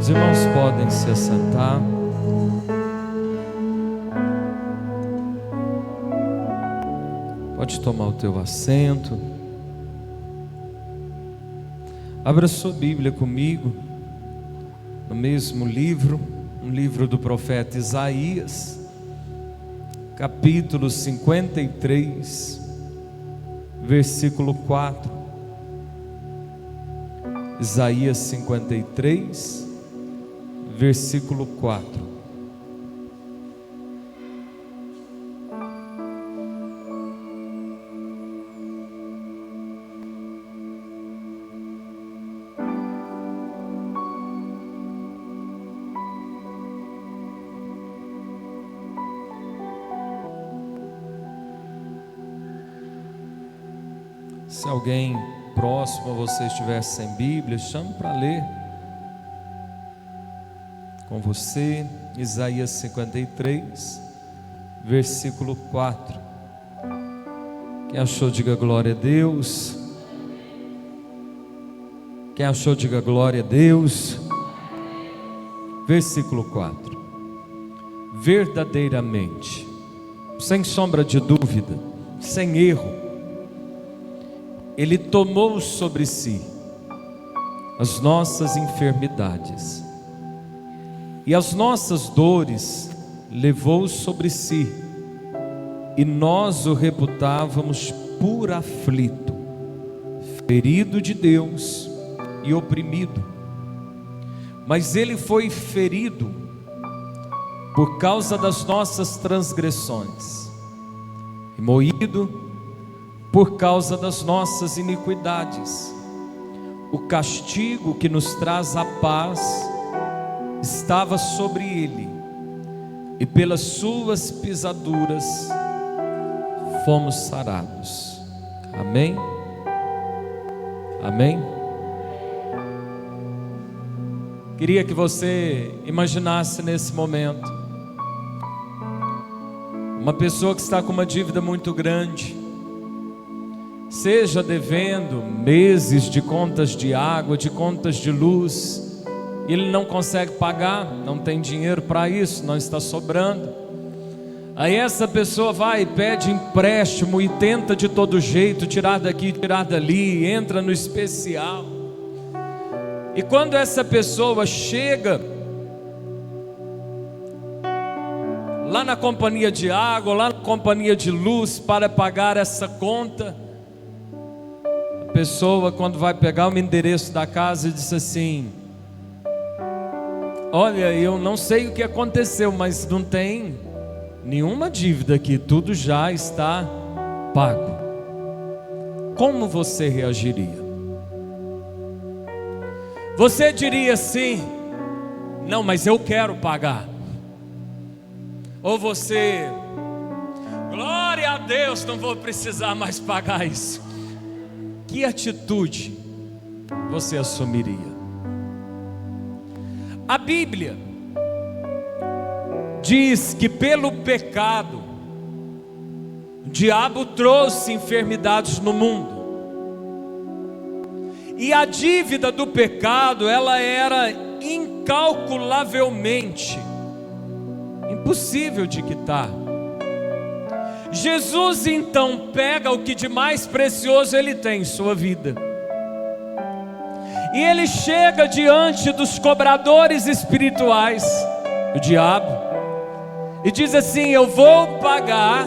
Os irmãos podem se assentar. Pode tomar o teu assento. Abra sua Bíblia comigo, no mesmo livro, um livro do profeta Isaías, capítulo 53, versículo 4. Isaías 53, versículo 4. Se alguém próximo a você estiver sem Bíblia, chame para ler com você. Isaías 53, versículo 4. Quem achou, diga glória a Deus. Quem achou, diga glória a Deus. Versículo 4. Verdadeiramente, sem sombra de dúvida, sem erro, Ele tomou sobre si as nossas enfermidades e as nossas dores levou sobre si, e nós o reputávamos por aflito, ferido de Deus e oprimido. Mas Ele foi ferido por causa das nossas transgressões e moído por causa das nossas iniquidades. O castigo que nos traz a paz estava sobre Ele, e pelas suas pisaduras fomos sarados. Amém? Amém? Queria que você imaginasse nesse momento uma pessoa que está com uma dívida muito grande, seja devendo meses de contas de água, de contas de luz, e ele não consegue pagar, não tem dinheiro para isso, não está sobrando. Aí essa pessoa vai e pede empréstimo e tenta de todo jeito tirar daqui, tirar dali, entra no especial. E quando essa pessoa chega lá na companhia de água, lá na companhia de luz para pagar essa conta, a pessoa, quando vai pegar o endereço da casa, diz assim: olha, eu não sei o que aconteceu, mas não tem nenhuma dívida aqui, tudo já está pago. Como você reagiria? Você diria assim: não, mas eu quero pagar. Ou você: glória a Deus, não vou precisar mais pagar isso. Que atitude você assumiria? A Bíblia diz que pelo pecado o diabo trouxe enfermidades no mundo, e a dívida do pecado, ela era incalculavelmente impossível de quitar. Jesus então pega o que de mais precioso ele tem, sua vida, e ele chega diante dos cobradores espirituais, o diabo, e diz assim: eu vou pagar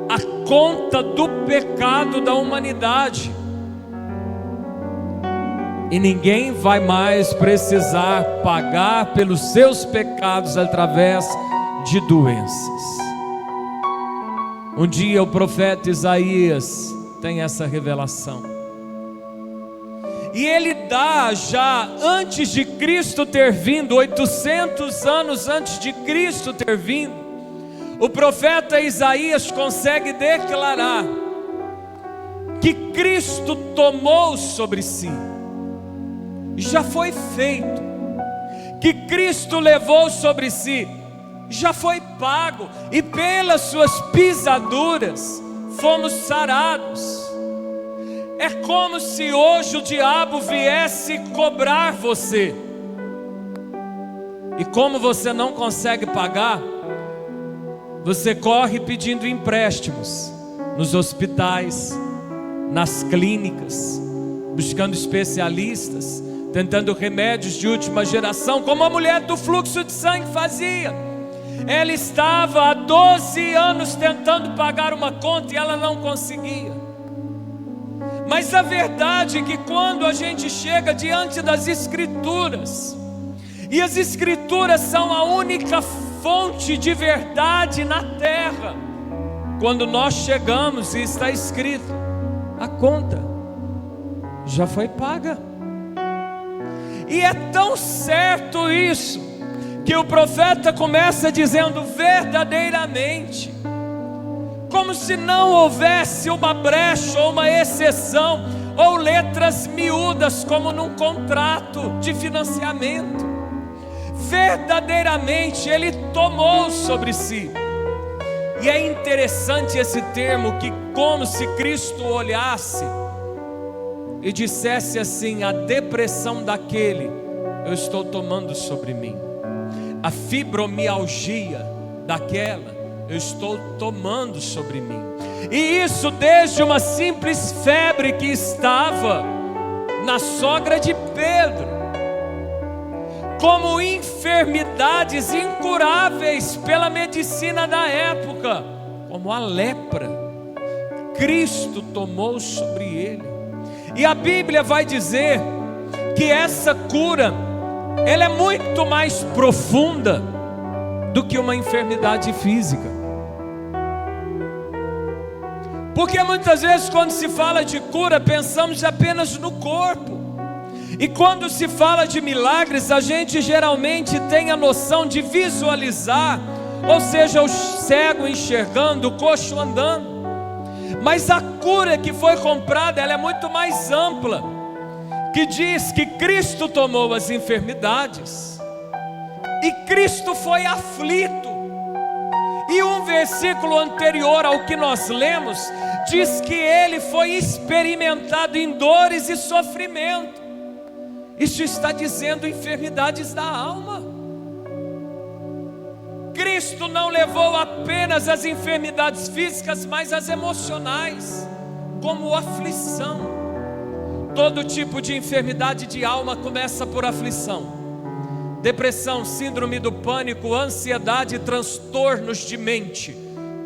a conta do pecado da humanidade, e ninguém vai mais precisar pagar pelos seus pecados através de doenças. Um dia o profeta Isaías tem essa revelação, e ele dá, já antes de Cristo ter vindo, 800 anos antes de Cristo ter vindo, o profeta Isaías consegue declarar que Cristo tomou sobre si, já foi feito, que Cristo levou sobre si, já foi pago, e pelas suas pisaduras fomos sarados. É como se hoje o diabo viesse cobrar você, E como você não consegue pagar, você corre pedindo empréstimos nos hospitais, nas clínicas, buscando especialistas, tentando remédios de última geração, como a mulher do fluxo de sangue fazia. Ela estava há 12 anos tentando pagar uma conta e ela não conseguia. Mas a verdade é que quando a gente chega diante das Escrituras, e as Escrituras são a única fonte de verdade na terra, quando nós chegamos e está escrito: a conta já foi paga. E é tão certo isso, que o profeta começa dizendo verdadeiramente, como se não houvesse uma brecha ou uma exceção, ou letras miúdas como num contrato de financiamento. Verdadeiramente Ele tomou sobre si. E é interessante esse termo, que como se Cristo olhasse e dissesse assim: a depressão daquele eu estou tomando sobre mim, a fibromialgia daquela eu estou tomando sobre mim. E isso desde uma simples febre que estava na sogra de Pedro, como enfermidades incuráveis pela medicina da época, como a lepra, Cristo tomou sobre ele. E a Bíblia vai dizer que essa cura, ela é muito mais profunda do que uma enfermidade física. Porque muitas vezes quando se fala de cura, pensamos apenas no corpo. E quando se fala de milagres, a gente geralmente tem a noção de visualizar, ou seja, o cego enxergando, o coxo andando. Mas a cura que foi comprada, ela é muito mais ampla, que diz que Cristo tomou as enfermidades e Cristo foi aflito. E um versículo anterior ao que nós lemos diz que Ele foi experimentado em dores e sofrimento. Isso está dizendo enfermidades da alma. Cristo não levou apenas as enfermidades físicas, mas as emocionais, como aflição. Todo tipo de enfermidade de alma começa por aflição. Depressão, síndrome do pânico, ansiedade, transtornos de mente,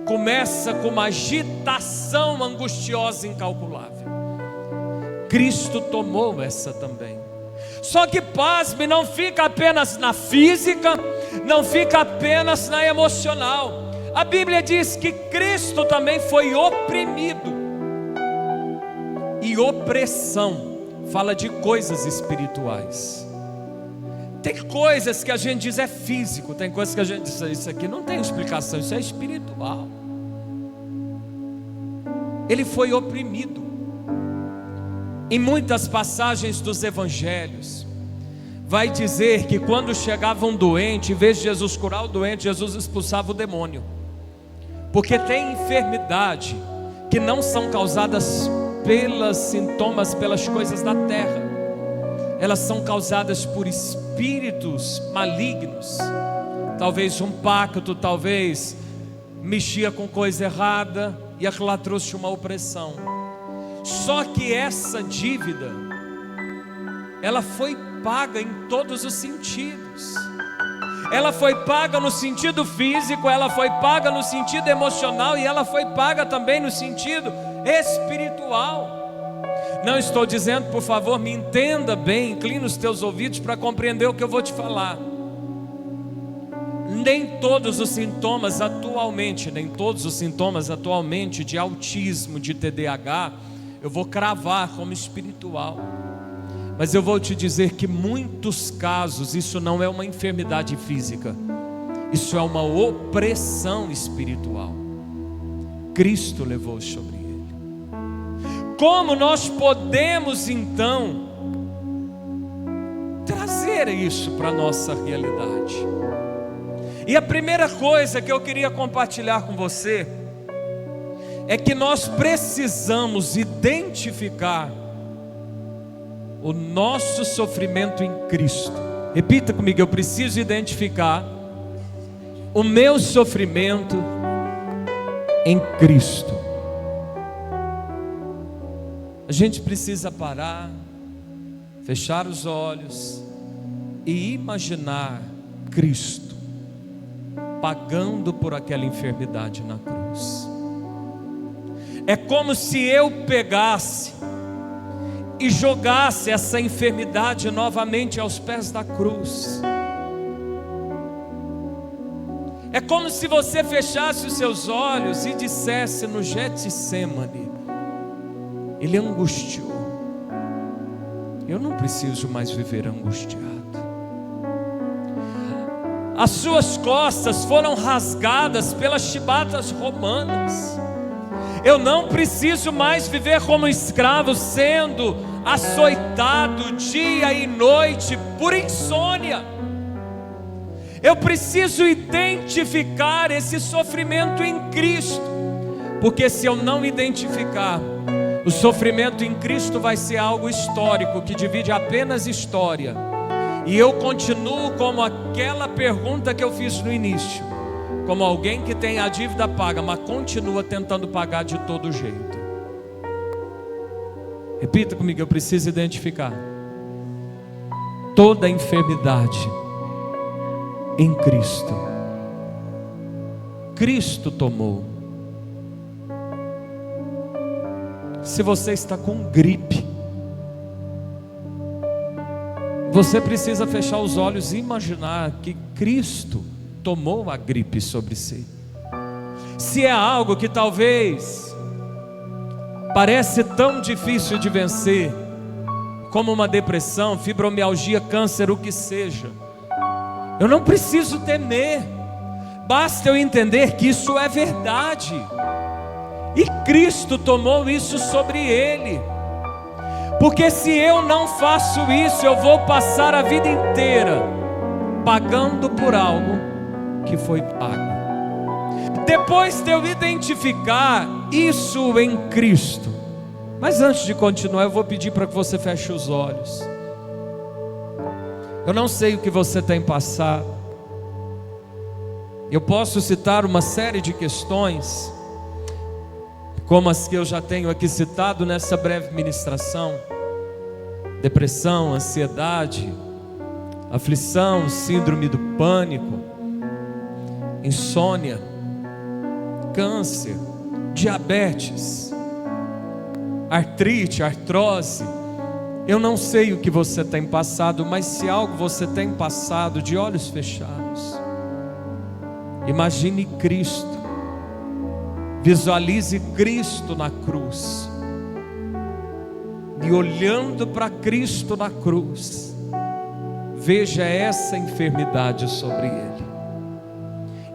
começa com uma agitação angustiosa incalculável. Cristo tomou essa também. Só que, pasme, não fica apenas na física, não fica apenas na emocional. A Bíblia diz que Cristo também foi oprimido. E opressão fala de coisas espirituais. Tem coisas que a gente diz é físico, tem coisas que a gente diz isso aqui não tem explicação, isso é espiritual. Ele foi oprimido. Em muitas passagens dos evangelhos, vai dizer que quando chegava um doente, em vez de Jesus curar o doente, Jesus expulsava o demônio. Porque tem enfermidade que não são causadas pelos sintomas, pelas coisas da terra. Elas são causadas por espíritos malignos. Talvez um pacto, talvez mexia com coisa errada e aquilo lá trouxe uma opressão. Só que essa dívida, ela foi paga em todos os sentidos. Ela foi paga no sentido físico, ela foi paga no sentido emocional e ela foi paga também no sentido espiritual. Não estou dizendo, por favor, me entenda bem, inclina os teus ouvidos para compreender o que eu vou te falar. Nem todos os sintomas atualmente de autismo, de TDAH, eu vou cravar como espiritual. Mas eu vou te dizer que em muitos casos isso não é uma enfermidade física, isso é uma opressão espiritual. Cristo levou sobre ele. Como nós podemos então trazer isso para a nossa realidade? E a primeira coisa que eu queria compartilhar com você é que nós precisamos identificar o nosso sofrimento em Cristo. Repita comigo: eu preciso identificar o meu sofrimento em Cristo. A gente precisa parar, fechar os olhos e imaginar Cristo pagando por aquela enfermidade na cruz. É como se eu pegasse e jogasse essa enfermidade novamente aos pés da cruz. É como se você fechasse os seus olhos e dissesse no Getsemane: Ele angustiou, eu não preciso mais viver angustiado. As suas costas foram rasgadas pelas chibatas romanas. Eu não preciso mais viver como escravo, sendo açoitado dia e noite por insônia. Eu preciso identificar esse sofrimento em Cristo, porque se eu não identificar, o sofrimento em Cristo vai ser algo histórico, que divide apenas história. E eu continuo como aquela pergunta que eu fiz no início, como alguém que tem a dívida paga, mas continua tentando pagar de todo jeito. Repita comigo: eu preciso identificar toda a enfermidade em Cristo. Cristo tomou. Se você está com gripe, você precisa fechar os olhos e imaginar que Cristo tomou a gripe sobre si. Se é algo que talvez parece tão difícil de vencer, como uma depressão, fibromialgia, câncer, o que seja, eu não preciso temer, basta eu entender que isso é verdade, e Cristo tomou isso sobre Ele. Porque se eu não faço isso, eu vou passar a vida inteira pagando por algo que foi pago. Depois de eu identificar isso em Cristo, mas antes de continuar, eu vou pedir para que você feche os olhos. Eu não sei o que você tem passado. Eu posso citar uma série de questões, como as que eu já tenho aqui citado nessa breve ministração: depressão, ansiedade, aflição, síndrome do pânico, insônia, câncer, diabetes, artrite, artrose. Eu não sei o que você tem passado, mas se algo você tem passado, de olhos fechados, imagine Cristo. Visualize Cristo na cruz, e olhando para Cristo na cruz, veja essa enfermidade sobre Ele.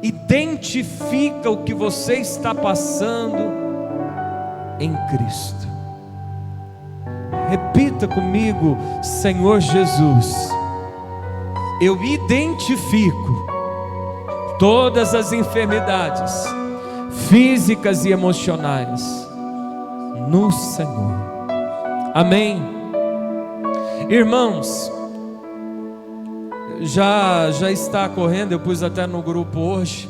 Identifica o que você está passando em Cristo. Repita comigo: Senhor Jesus, eu identifico todas as enfermidades físicas e emocionais no Senhor. Amém. Irmãos, já está correndo, eu pus até no grupo hoje,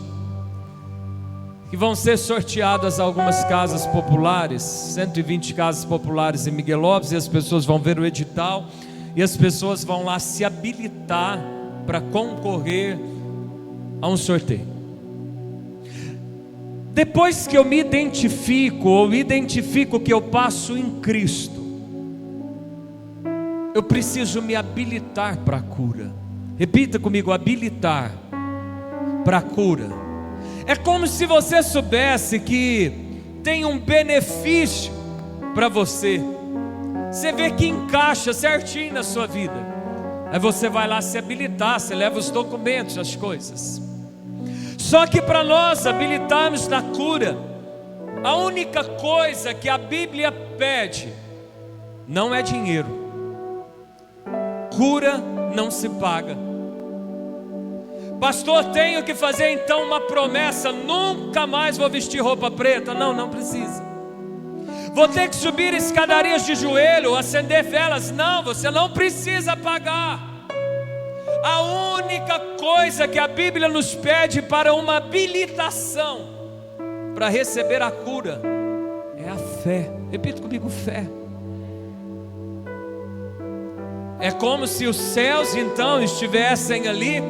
que vão ser sorteadas algumas casas populares, 120 casas populares em Miguel Lopes, e as pessoas vão ver o edital, e as pessoas vão lá se habilitar para concorrer a um sorteio. Depois que eu me identifico, ou identifico que eu passo em Cristo, eu preciso me habilitar para a cura. Repita comigo: habilitar para a cura. É como se você soubesse que tem um benefício para você. Você vê que encaixa certinho na sua vida. Aí você vai lá se habilitar, você leva os documentos, as coisas. Só que para nós habilitarmos na cura, a única coisa que a Bíblia pede não é dinheiro. Cura não se paga. Pastor, tenho que fazer então uma promessa: nunca mais vou vestir roupa preta. Não precisa. Vou ter que subir escadarias de joelho, acender velas. Não, você não precisa pagar. A única coisa que a Bíblia nos pede para uma habilitação para receber a cura é a fé. Repita comigo: fé. É como se os céus então estivessem ali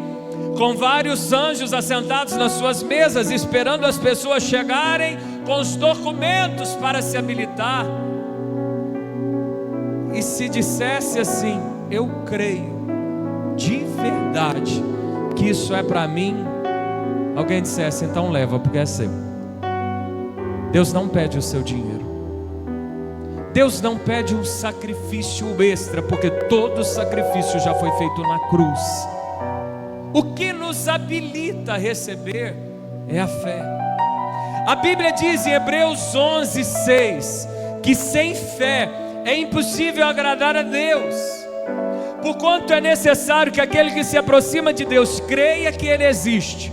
com vários anjos assentados nas suas mesas, esperando as pessoas chegarem com os documentos para se habilitar. E se dissesse assim: eu creio de verdade que isso é para mim, alguém dissesse: então leva, porque é seu. Deus não pede o seu dinheiro, Deus não pede um sacrifício extra, porque todo sacrifício já foi feito na cruz. O que nos habilita a receber é a fé. A Bíblia diz em Hebreus 11:6 que sem fé é impossível agradar a Deus, porquanto é necessário que aquele que se aproxima de Deus creia que Ele existe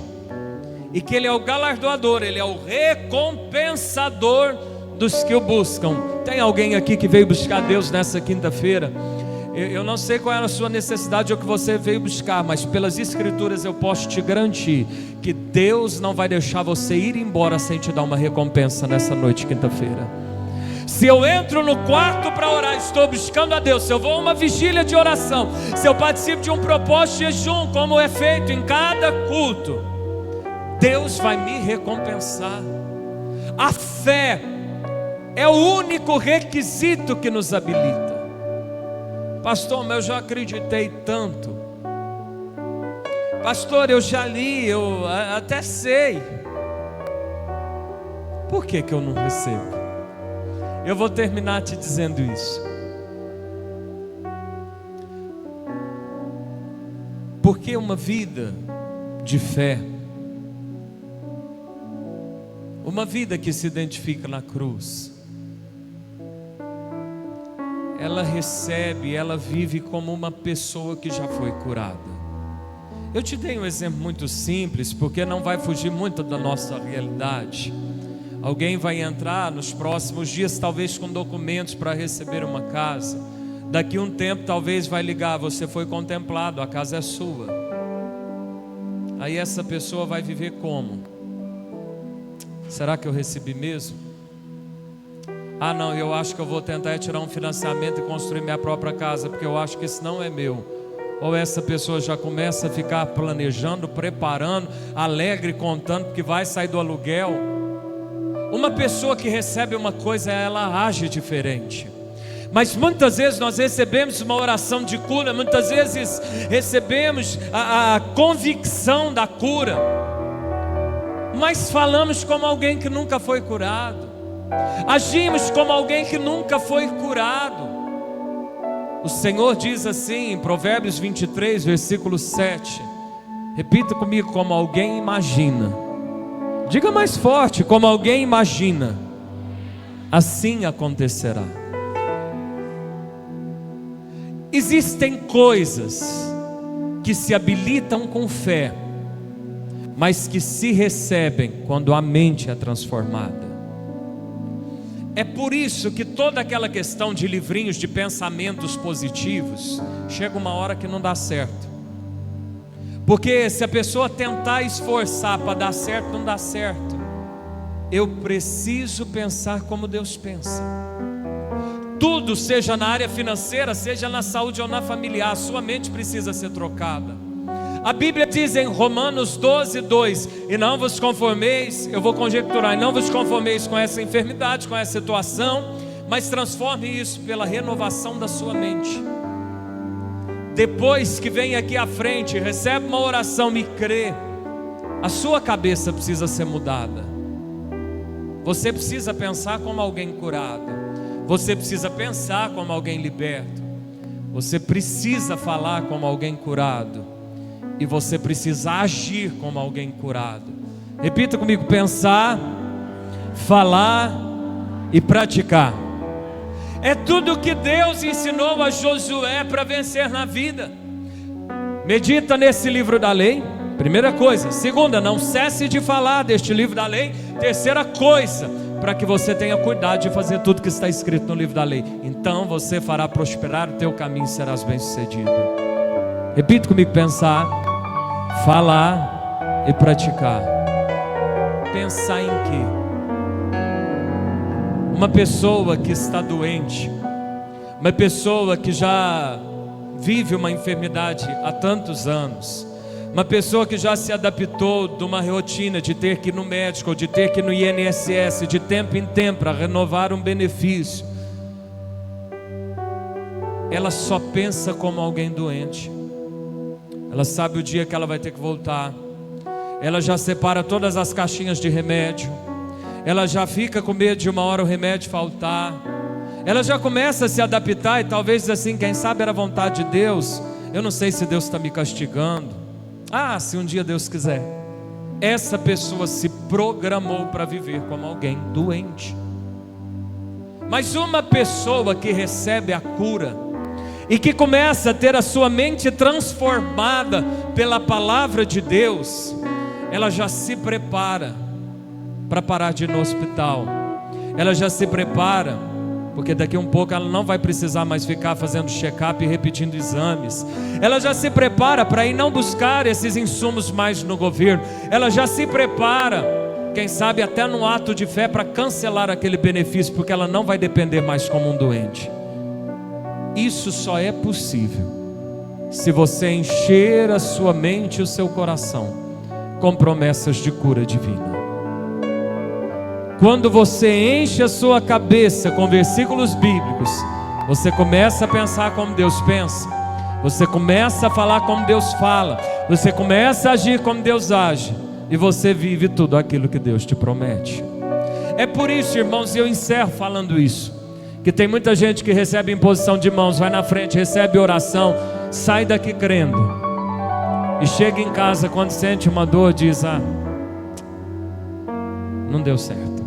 e que Ele é o galardoador, Ele é o recompensador dos que o buscam. Tem alguém aqui que veio buscar Deus nessa quinta-feira? Eu não sei qual era a sua necessidade ou o que você veio buscar, mas pelas Escrituras eu posso te garantir que Deus não vai deixar você ir embora sem te dar uma recompensa nessa noite, quinta-feira. Se eu entro no quarto para orar, estou buscando a Deus. Se eu vou a uma vigília de oração, se eu participo de um propósito de jejum, como é feito em cada culto, Deus vai me recompensar. A fé é o único requisito que nos habilita. Pastor, mas eu já acreditei tanto. Pastor, eu já li, eu até sei. Por que eu não recebo? Eu vou terminar te dizendo isso. Porque uma vida de fé, uma vida que se identifica na cruz, ela recebe, ela vive como uma pessoa que já foi curada. Eu te dei um exemplo muito simples, porque não vai fugir muito da nossa realidade. Alguém vai entrar nos próximos dias, talvez com documentos para receber uma casa. Daqui a um tempo talvez vai ligar: você foi contemplado, a casa é sua. Aí essa pessoa vai viver como? Será que eu recebi mesmo? Ah não, eu acho que eu vou tentar tirar um financiamento e construir minha própria casa, porque eu acho que isso não é meu. Ou essa pessoa já começa a ficar planejando, preparando, alegre, contando porque vai sair do aluguel. Uma pessoa que recebe uma coisa, ela age diferente. Mas muitas vezes nós recebemos uma oração de cura, muitas vezes recebemos a convicção da cura, mas falamos como alguém que nunca foi curado, agimos como alguém que nunca foi curado. O Senhor diz assim em Provérbios 23, versículo 7. Repita comigo: como alguém imagina. Diga mais forte: como alguém imagina, assim acontecerá. Existem coisas que se habilitam com fé, mas que se recebem quando a mente é transformada. É por isso que toda aquela questão de livrinhos de pensamentos positivos, chega uma hora que não dá certo. Porque se a pessoa tentar esforçar para dar certo, não dá certo. Eu preciso pensar como Deus pensa. Tudo, seja na área financeira, seja na saúde ou na familiar, sua mente precisa ser trocada. A Bíblia diz em Romanos 12:2: e não vos conformeis, eu vou conjecturar, e não vos conformeis com essa enfermidade, com essa situação, mas transforme isso pela renovação da sua mente. Depois que vem aqui à frente, recebe uma oração e crê, a sua cabeça precisa ser mudada. Você precisa pensar como alguém curado, você precisa pensar como alguém liberto, você precisa falar como alguém curado, e você precisa agir como alguém curado. Repita comigo: pensar, falar e praticar. É tudo que Deus ensinou a Josué para vencer na vida. Medita nesse livro da lei, primeira coisa. Segunda, não cesse de falar deste livro da lei. Terceira coisa, para que você tenha cuidado de fazer tudo que está escrito no livro da lei. Então você fará prosperar o teu caminho e serás bem-sucedido. Repita comigo: pensar, falar e praticar. Pensar em quê? Uma pessoa que está doente, uma pessoa que já vive uma enfermidade há tantos anos, uma pessoa que já se adaptou de uma rotina de ter que ir no médico, ou de ter que ir no INSS, de tempo em tempo para renovar um benefício, ela só pensa como alguém doente. Ela sabe o dia que ela vai ter que voltar. Ela já separa todas as caixinhas de remédio. Ela já fica com medo de uma hora o remédio faltar. Ela já começa a se adaptar e talvez diz assim: quem sabe era a vontade de Deus. Eu não sei se Deus está me castigando. Se um dia Deus quiser. Essa pessoa se programou para viver como alguém doente. Mas uma pessoa que recebe a cura e que começa a ter a sua mente transformada pela palavra de Deus, ela já se prepara para parar de ir no hospital. Ela já se prepara, porque daqui a um pouco ela não vai precisar mais ficar fazendo check-up e repetindo exames. Ela já se prepara para ir não buscar esses insumos mais no governo. Ela já se prepara, quem sabe até no ato de fé, para cancelar aquele benefício, porque ela não vai depender mais como um doente. Isso só é possível se você encher a sua mente e o seu coração com promessas de cura divina. Quando você enche a sua cabeça com versículos bíblicos, você começa a pensar como Deus pensa, você começa a falar como Deus fala, você começa a agir como Deus age, e você vive tudo aquilo que Deus te promete. É por isso, irmãos, e eu encerro falando isso, que tem muita gente que recebe imposição de mãos, vai na frente, recebe oração, sai daqui crendo, e chega em casa quando sente uma dor, diz: não deu certo.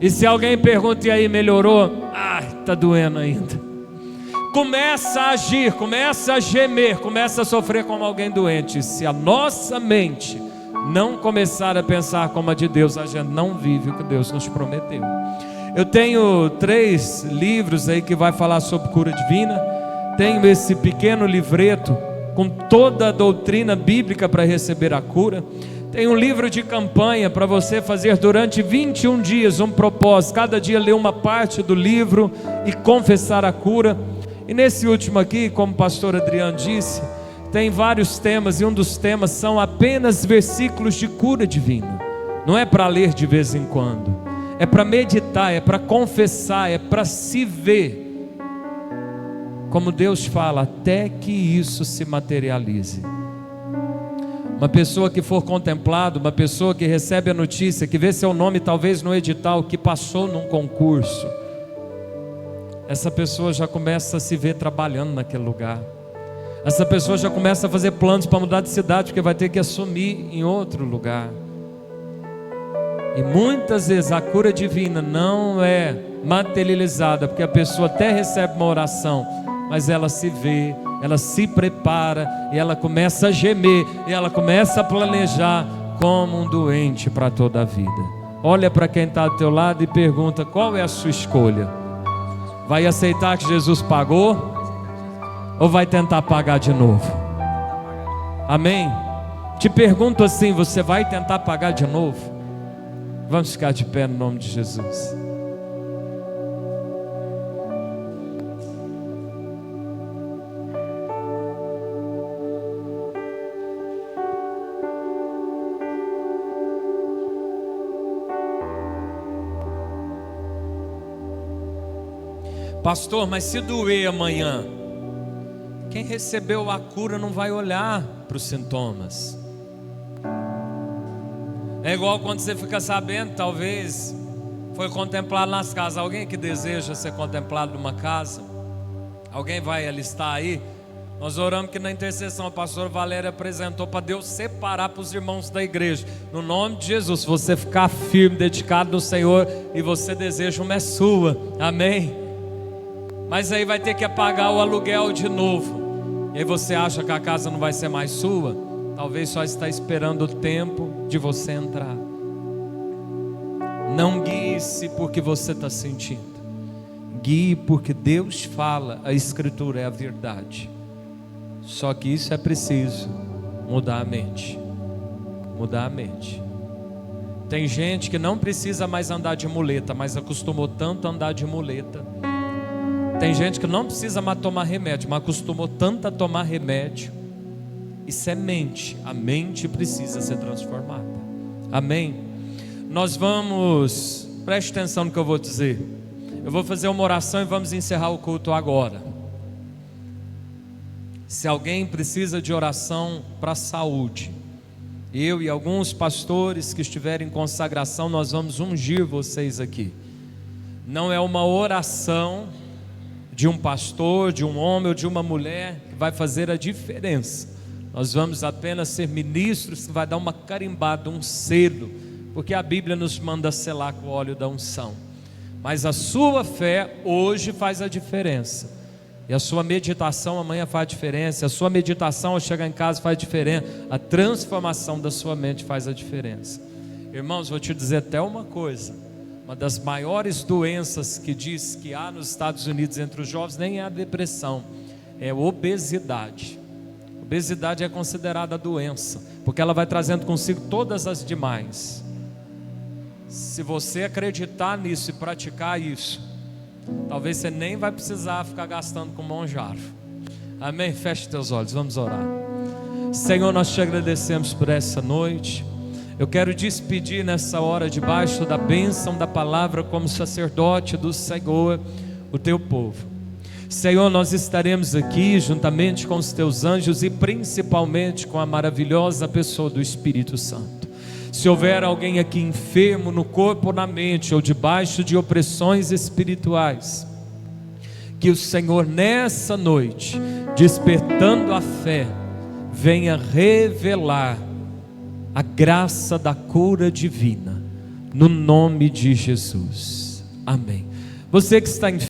E se alguém pergunta: e aí, melhorou? Está doendo ainda. Começa a agir, começa a gemer, começa a sofrer como alguém doente. Se a nossa mente não começar a pensar como a de Deus, a gente não vive o que Deus nos prometeu. Eu tenho 3 livros aí que vai falar sobre cura divina. Tenho esse pequeno livreto com toda a doutrina bíblica para receber a cura. Tem um livro de campanha para você fazer durante 21 dias um propósito, cada dia ler uma parte do livro e confessar a cura. E nesse último aqui, como o pastor Adriano disse, tem vários temas, e um dos temas são apenas versículos de cura divina. Não é para ler de vez em quando, é para meditar, é para confessar, é para se ver como Deus fala, até que isso se materialize. Uma pessoa que for contemplado, uma pessoa que recebe a notícia, que vê seu nome talvez no edital, que passou num concurso, essa pessoa já começa a se ver trabalhando naquele lugar. Essa pessoa já começa a fazer planos para mudar de cidade, porque vai ter que assumir em outro lugar. E muitas vezes a cura divina não é materializada, porque a pessoa até recebe uma oração, mas ela se vê, ela se prepara, e ela começa a gemer, e ela começa a planejar como um doente para toda a vida. Olha para quem está do teu lado e pergunta: qual é a sua escolha? Vai aceitar que Jesus pagou? Ou vai tentar pagar de novo? Amém? Te pergunto assim: você vai tentar pagar de novo? Vamos ficar de pé no nome de Jesus. Pastor, mas se doer amanhã, quem recebeu a cura não vai olhar para os sintomas. É igual quando você fica sabendo, talvez foi contemplado nas casas. Alguém que deseja ser contemplado numa casa, alguém vai alistar aí? Nós oramos que na intercessão a pastora Valéria apresentou para Deus separar para os irmãos da igreja. No nome de Jesus, se você ficar firme, dedicado no Senhor, e você deseja, uma é sua, amém? Mas aí vai ter que pagar o aluguel de novo. E aí você acha que a casa não vai ser mais sua? Talvez só está esperando o tempo de você entrar. Não guie-se porque você está sentindo. Guie porque Deus fala, a Escritura é a verdade. Só que isso é preciso mudar a mente. Mudar a mente. Tem gente que não precisa mais andar de muleta, mas acostumou tanto a andar de muleta. Tem gente que não precisa mais tomar remédio, mas acostumou tanto a tomar remédio. Isso é mente. A mente precisa ser transformada. Amém? Nós vamos, preste atenção no que eu vou dizer. Eu vou fazer uma oração e vamos encerrar o culto agora. Se alguém precisa de oração para a saúde, eu e alguns pastores que estiverem em consagração, nós vamos ungir vocês aqui. Não é uma oração de um pastor, de um homem ou de uma mulher que vai fazer a diferença. Nós vamos apenas ser ministros que vai dar uma carimbada, um selo, porque a Bíblia nos manda selar com o óleo da unção. Mas a sua fé hoje faz a diferença. E a sua meditação amanhã faz a diferença. A sua meditação ao chegar em casa faz a diferença. A transformação da sua mente faz a diferença. Irmãos, vou te dizer até uma coisa. Uma das maiores doenças que diz que há nos Estados Unidos entre os jovens nem é a depressão, é a obesidade. Obesidade é considerada doença, porque ela vai trazendo consigo todas as demais. Se você acreditar nisso e praticar isso, talvez você nem vai precisar ficar gastando com monjaro. Amém? Feche teus olhos, vamos orar. Senhor, nós te agradecemos por essa noite. Eu quero despedir nessa hora debaixo da bênção da palavra como sacerdote do Senhor, o teu povo. Senhor, nós estaremos aqui juntamente com os teus anjos e principalmente com a maravilhosa pessoa do Espírito Santo. Se houver alguém aqui enfermo no corpo ou na mente, ou debaixo de opressões espirituais, que o Senhor nessa noite, despertando a fé, venha revelar a graça da cura divina, no nome de Jesus. Amém. Você que está enfermo,